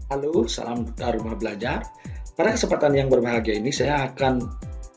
Halo, salam duta rumah belajar. Pada kesempatan yang berbahagia ini, saya akan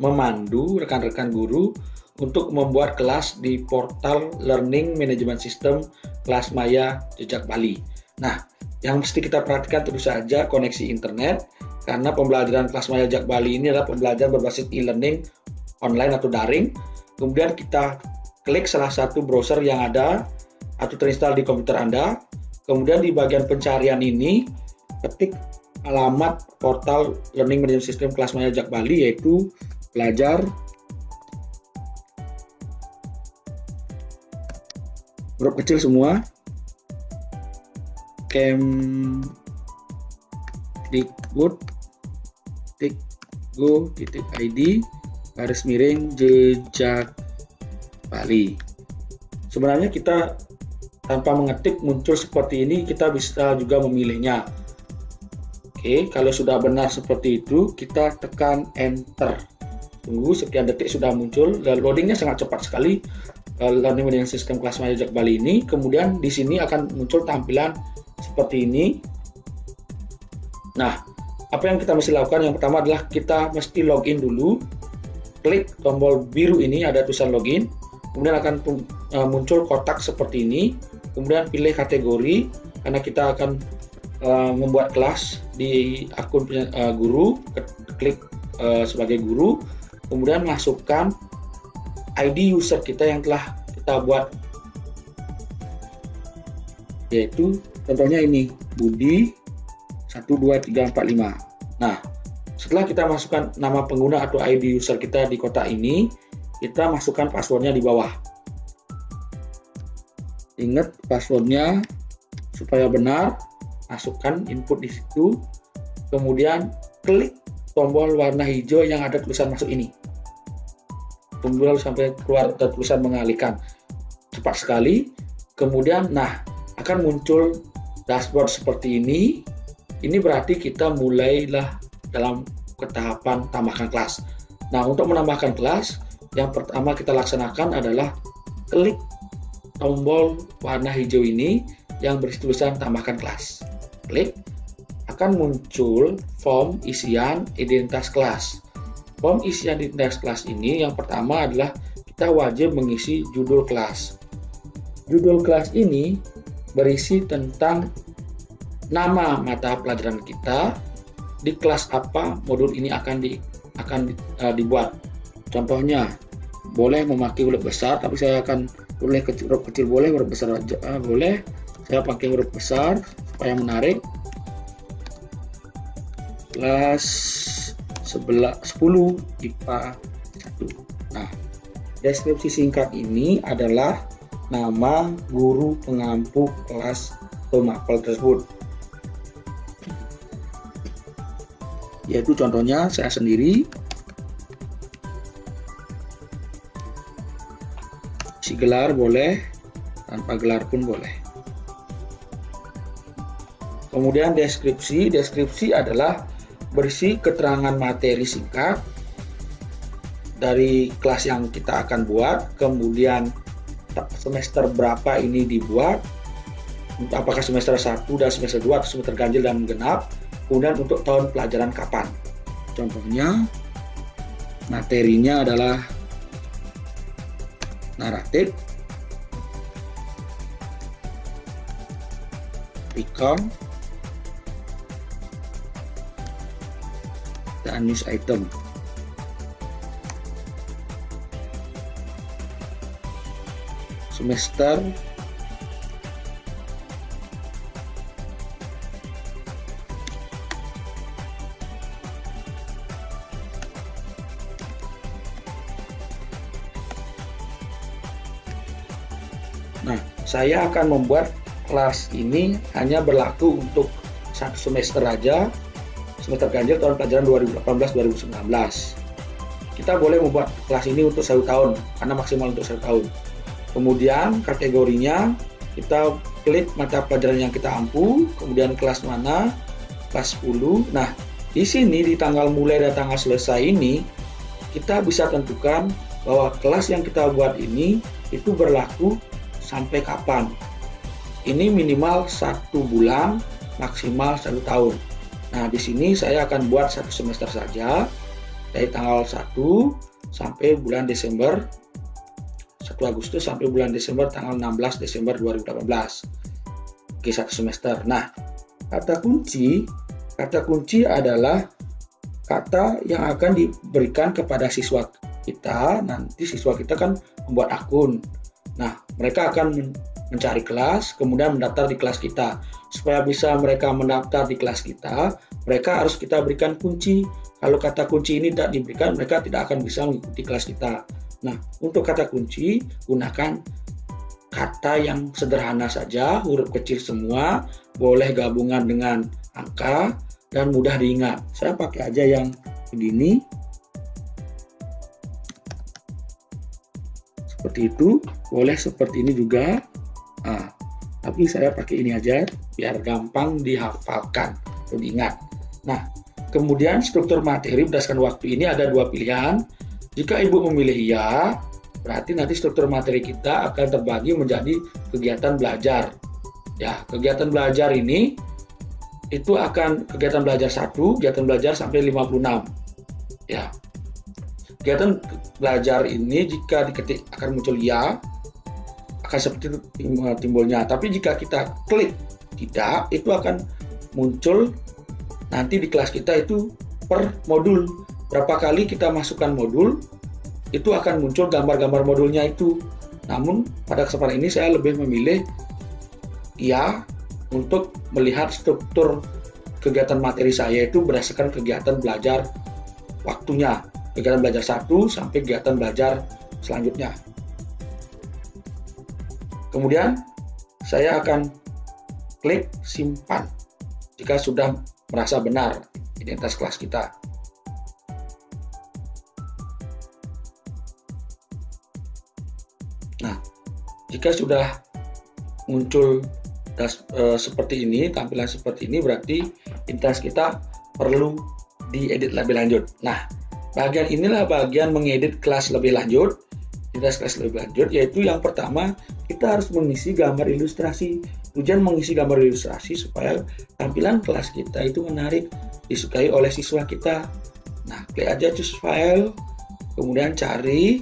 memandu rekan-rekan guru untuk membuat kelas di portal Learning Management System kelas Maya Jejak Bali. Nah, yang mesti kita perhatikan tentu saja koneksi internet, karena pembelajaran kelas Maya Jejak Bali ini adalah pembelajaran berbasis e-learning online atau daring. Kemudian kita klik salah satu browser yang ada atau terinstall di komputer Anda. Kemudian di bagian pencarian ini, ketik alamat portal Learning Management System kelas Maya Jak Bali, yaitu belajar huruf kecil semua kemdikbud.go.id garis miring jejak Bali. Sebenarnya kita tanpa mengetik muncul seperti ini, kita bisa juga memilihnya. Oke, kalau sudah benar seperti itu, kita tekan enter. Tunggu sekian detik sudah muncul, dan loadingnya sangat cepat sekali. Learning Management System kelas Maya Jak Bali ini. Kemudian di sini akan muncul tampilan seperti ini. Nah, apa yang kita mesti lakukan? Yang pertama adalah kita mesti login dulu. Klik tombol biru ini, ada tulisan login. Kemudian akan muncul kotak seperti ini. Kemudian pilih kategori, karena kita akan membuat kelas di akun guru. Klik sebagai guru. Kemudian masukkan ID user kita yang telah kita buat, yaitu contohnya ini Budi 12345. Nah, setelah kita masukkan nama pengguna atau ID user kita di kotak ini, kita masukkan passwordnya di bawah. Ingat passwordnya supaya benar, masukkan input di situ, kemudian klik tombol warna hijau yang ada tulisan masuk ini. Tunggu lalu sampai keluar tulisan mengalihkan. Cepat sekali. Kemudian, akan muncul dashboard seperti ini. Ini berarti kita mulailah dalam ketahapan tambahkan kelas. Nah, untuk menambahkan kelas, yang pertama kita laksanakan adalah klik tombol warna hijau ini yang berisi tulisan tambahkan kelas. Klik, akan muncul form isian identitas kelas. Form isian identitas kelas ini yang pertama adalah kita wajib mengisi judul kelas. Judul kelas ini berisi tentang nama mata pelajaran kita, di kelas apa modul ini akan dibuat. Contohnya, boleh memakai huruf besar, tapi saya akan boleh huruf kecil boleh, huruf besar boleh. Saya pakai huruf besar supaya menarik. Kelas 10 IPA 1. Nah, deskripsi singkat ini adalah nama guru pengampu kelas atau mapel tersebut. Yaitu contohnya saya sendiri. Si gelar boleh, tanpa gelar pun boleh. Kemudian deskripsi adalah berisi keterangan materi singkat dari kelas yang kita akan buat, kemudian semester berapa ini dibuat, apakah semester 1 dan semester 2 atau semester ganjil dan genap, kemudian untuk tahun pelajaran kapan. Contohnya, materinya adalah naratif, recon, dan news item. Semester saya akan membuat kelas ini hanya berlaku untuk satu semester aja, semester ganjil tahun pelajaran 2018-2019. Kita boleh membuat kelas ini untuk 1 tahun, karena maksimal untuk 1 tahun. Kemudian kategorinya, kita klik mata pelajaran yang kita ampu, kemudian kelas mana, kelas 10. Nah, di sini di tanggal mulai dan tanggal selesai ini, kita bisa tentukan bahwa kelas yang kita buat ini itu berlaku sampai kapan. Ini minimal 1 bulan maksimal 1 tahun. Nah, di sini saya akan buat 1 semester saja, dari tanggal 1 sampai bulan Desember, 1 Agustus sampai bulan Desember tanggal 16 Desember 2018. Oke, 1 semester. Nah, kata kunci adalah kata yang akan diberikan kepada siswa kita. Nanti siswa kita kan membuat akun. Nah, mereka akan mencari kelas, kemudian mendaftar di kelas kita. Supaya bisa mereka mendaftar di kelas kita, mereka harus kita berikan kunci. Kalau kata kunci ini tidak diberikan, mereka tidak akan bisa mengikuti kelas kita. Nah, untuk kata kunci, gunakan kata yang sederhana saja, huruf kecil semua, boleh gabungan dengan angka, dan mudah diingat. Saya pakai aja yang begini. Seperti itu, boleh seperti ini juga. Nah, tapi saya pakai ini aja, biar gampang dihafalkan atau diingat. Nah, kemudian struktur materi berdasarkan waktu ini ada 2 pilihan. Jika Ibu memilih ya, berarti nanti struktur materi kita akan terbagi menjadi kegiatan belajar. Ya, kegiatan belajar ini itu akan kegiatan belajar 1, kegiatan belajar sampai 56. Ya. Kegiatan belajar ini jika diketik akan muncul ya, akan seperti itu timbulnya. Tapi jika kita klik tidak, itu akan muncul nanti di kelas kita itu per modul. Berapa kali kita masukkan modul, itu akan muncul gambar-gambar modulnya itu. Namun pada kesempatan ini saya lebih memilih ya untuk melihat struktur kegiatan materi saya itu berdasarkan kegiatan belajar waktunya. Kegiatan belajar 1 sampai kegiatan belajar selanjutnya. Kemudian saya akan klik simpan jika sudah merasa benar identitas kelas kita. Nah, jika sudah muncul seperti ini, tampilan seperti ini, berarti identitas kita perlu diedit lebih lanjut. Nah, bagian inilah bagian mengedit kelas lebih lanjut. Identitas kelas lebih lanjut yaitu yang pertama, kita harus mengisi gambar ilustrasi. Tujuan mengisi gambar ilustrasi supaya tampilan kelas kita itu menarik, disukai oleh siswa kita. Nah, klik aja choose file, kemudian cari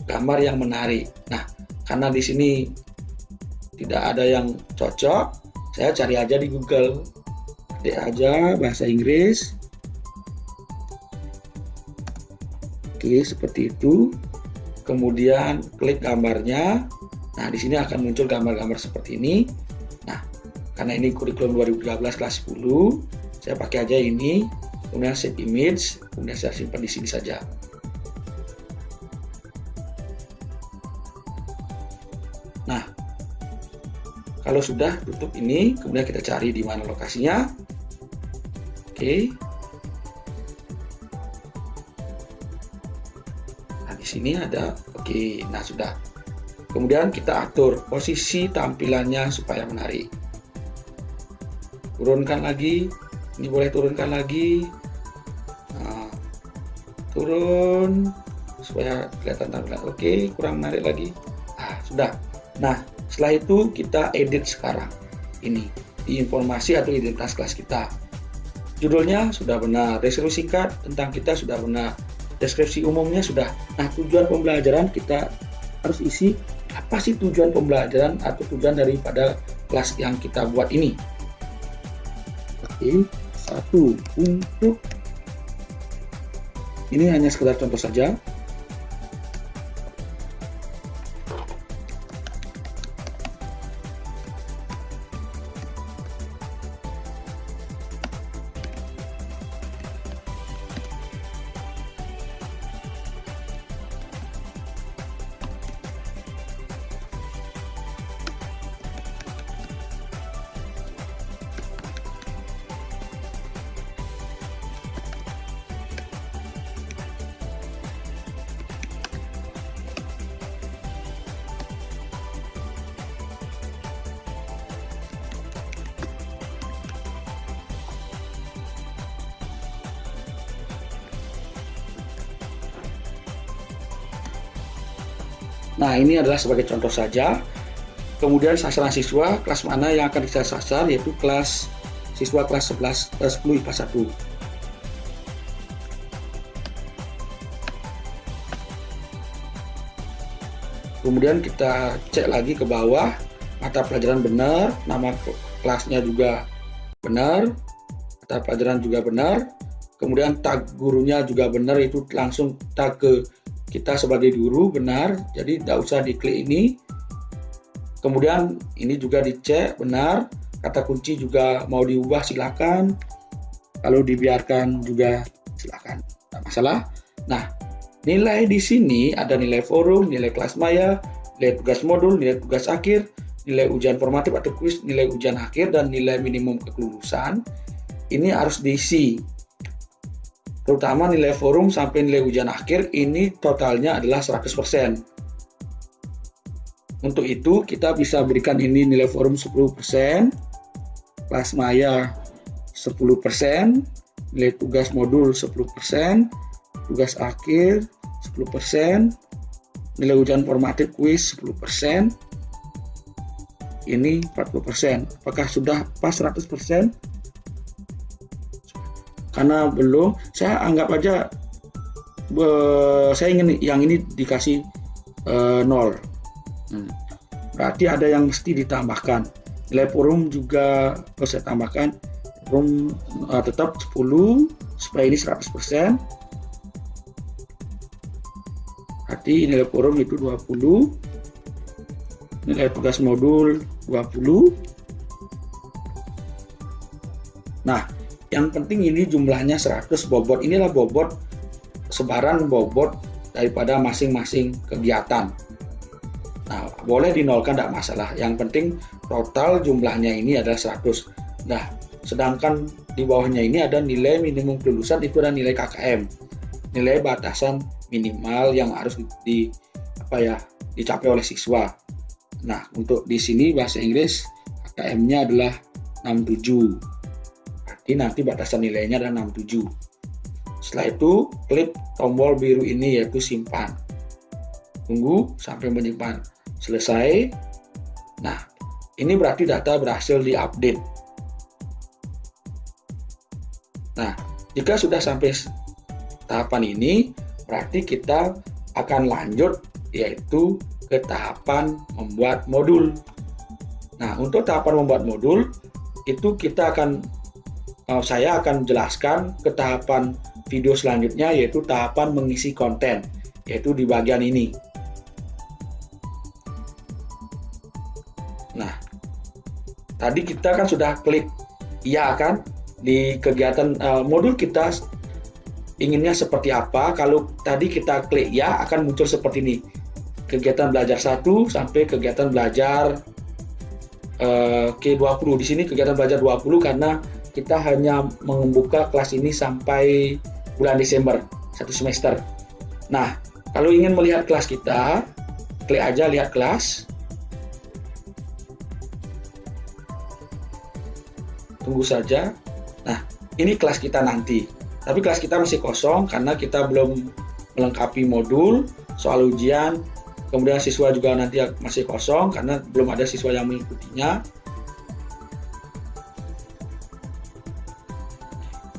gambar yang menarik. Nah, karena di sini tidak ada yang cocok, saya cari aja di Google. Ketik aja bahasa Inggris. Oke, seperti itu. Kemudian klik gambarnya. Nah, di sini akan muncul gambar-gambar seperti ini. Nah, karena ini kurikulum 2013 kelas 10, saya pakai aja ini. Kemudian save image, kemudian saya simpan di sini saja. Nah, kalau sudah tutup ini, kemudian kita cari di mana lokasinya. Oke. Nah, di sini ada. Oke, nah sudah. Kemudian kita atur posisi tampilannya supaya menarik. Turunkan lagi. Ini boleh turunkan lagi. Nah, turun supaya kelihatan tampilan. Oke, kurang menarik lagi. Nah, sudah. Nah, setelah itu kita edit sekarang. Ini di informasi atau identitas kelas kita. Judulnya sudah benar, deskripsi singkat tentang kita sudah benar, deskripsi umumnya sudah. Nah, tujuan pembelajaran kita harus isi apa sih tujuan pembelajaran atau tujuan daripada kelas yang kita buat ini. Oke, 1 untuk ini hanya sekedar contoh saja. Nah, ini adalah sebagai contoh saja. kemudian sasaran siswa, kelas mana yang akan kita sasar, yaitu kelas siswa kelas 10 IPA 1. Kemudian kita cek lagi ke bawah, mata pelajaran benar, nama kelasnya juga benar, mata pelajaran juga benar, kemudian tag gurunya juga benar, itu langsung tag ke kita sebagai guru benar, jadi tidak usah diklik ini. Kemudian ini juga dicek benar, kata kunci juga mau diubah silakan, kalau dibiarkan juga silakan, tidak masalah. Nah, nilai di sini ada nilai forum, nilai kelas maya, nilai tugas modul, nilai tugas akhir, nilai ujian formatif atau kuis, nilai ujian akhir, dan nilai minimum kelulusan. Ini harus diisi. Terutama nilai forum sampai nilai ujian akhir ini totalnya adalah 100%. Untuk itu kita bisa berikan ini nilai forum 10%, kelas maya 10%, nilai tugas modul 10%, tugas akhir 10%, nilai ujian formatif kuis 10%, ini 40%. Apakah sudah pas 100%? Karena belum, saya anggap aja saya ingin yang ini dikasih 0. Berarti ada yang mesti ditambahkan. Nilai forum juga harus saya tambahkan, forum tetap 10 supaya ini 100%. Berarti nilai forum itu 20, nilai tugas modul 20. Nah, yang penting ini jumlahnya 100 bobot. Inilah bobot, sebaran bobot daripada masing-masing kegiatan. Nah, boleh dinolkan, tidak masalah. Yang penting total jumlahnya ini adalah 100. Nah, sedangkan di bawahnya ini ada nilai minimum kelulusan, itu ada nilai KKM. Nilai batasan minimal yang harus dicapai oleh siswa. Nah, untuk di sini bahasa Inggris KKM-nya adalah 67. Berarti nanti batasan nilainya adalah 67. Setelah itu, klik tombol biru ini yaitu simpan. Tunggu sampai menyimpan selesai. Nah, ini berarti data berhasil diupdate. Nah, jika sudah sampai tahapan ini, berarti kita akan lanjut yaitu ke tahapan membuat modul. Nah, untuk tahapan membuat modul itu saya akan jelaskan ke tahapan video selanjutnya, yaitu tahapan mengisi konten, yaitu di bagian ini. Nah, tadi kita kan sudah klik iya kan di kegiatan modul kita inginnya seperti apa. Kalau tadi kita klik ya, akan muncul seperti ini. Kegiatan belajar 1 sampai kegiatan belajar ke-20. Di sini kegiatan belajar 20 karena kita hanya membuka kelas ini sampai bulan Desember, 1 semester. Nah, kalau ingin melihat kelas kita, klik aja lihat kelas. Tunggu saja. Nah, ini kelas kita nanti. Tapi kelas kita masih kosong karena kita belum melengkapi modul, soal ujian, kemudian siswa juga nanti masih kosong karena belum ada siswa yang mengikutinya.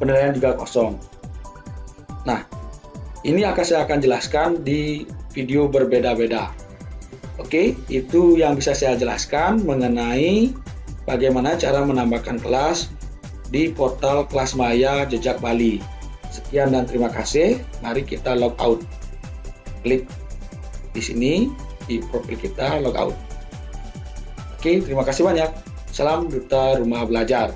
Penilaian juga kosong. Nah, ini saya akan jelaskan di video berbeda-beda. Oke, itu yang bisa saya jelaskan mengenai bagaimana cara menambahkan kelas di portal Kelas Maya Jejak Bali. Sekian dan terima kasih. Mari kita log out. Klik di sini di profil kita, log out. Oke, terima kasih banyak. Salam Duta Rumah Belajar.